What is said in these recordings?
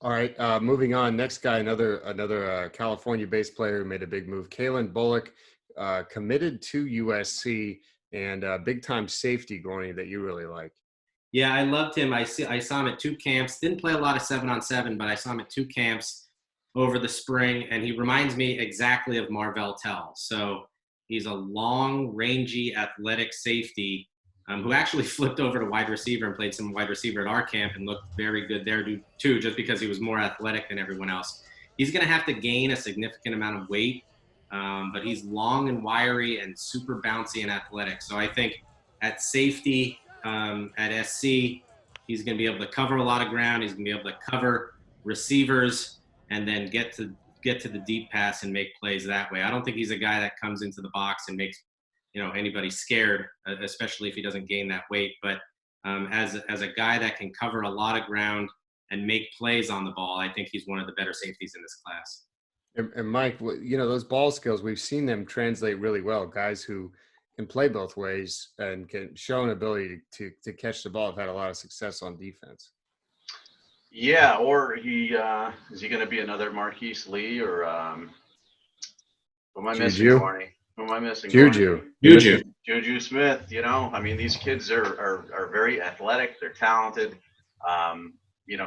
All right, moving on. Next guy, another California-based player who made a big move. Calen Bullock committed to USC, and big time safety, Gorney, that you really like. Yeah, I loved him. I saw him at two camps. Didn't play a lot of 7-on-7, but I saw him at two camps over the spring, and he reminds me exactly of Marvell Tell. So he's a long, rangy, athletic safety who actually flipped over to wide receiver and played some wide receiver at our camp and looked very good there too, just because he was more athletic than everyone else. He's going to have to gain a significant amount of weight, but he's long and wiry and super bouncy and athletic. So I think at safety at SC, he's going to be able to cover a lot of ground. He's going to be able to cover receivers and then get to the deep pass and make plays that way. I don't think he's a guy that comes into the box and makes anybody scared, especially if he doesn't gain that weight. But as a guy that can cover a lot of ground and make plays on the ball, I think he's one of the better safeties in this class. And Mike, those ball skills, we've seen them translate really well. Guys who can play both ways and can show an ability to catch the ball have had a lot of success on defense. Yeah, or is he going to be another Marquise Lee or who am I missing, Gorney? Who am I missing? Juju. Juju Smith. I mean, these kids are very athletic. They're talented.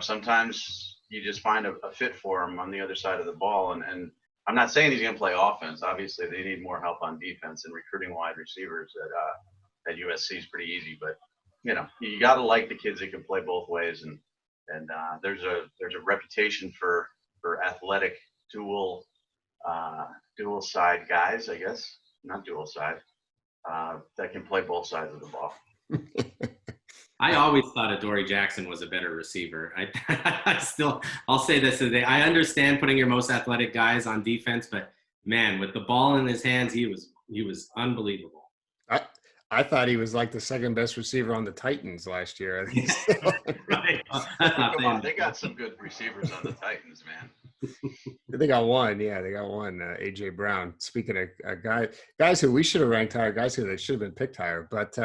Sometimes you just find a fit for them on the other side of the ball. And I'm not saying he's going to play offense. Obviously, they need more help on defense, and recruiting wide receivers at USC is pretty easy. But you got to like the kids that can play both ways. And there's a reputation for athletic dual side guys, I guess, not dual side, that can play both sides of the ball. I always thought Adoree Jackson was a better receiver. I'll say this today. I understand putting your most athletic guys on defense, but man, with the ball in his hands, he was unbelievable. I thought he was like the second best receiver on the Titans last year. Right. Come on, they got some good receivers on the Titans, man. They got one. Yeah, they got one. A.J. Brown. Speaking of guys who we should have ranked higher, guys who they should have been picked higher. But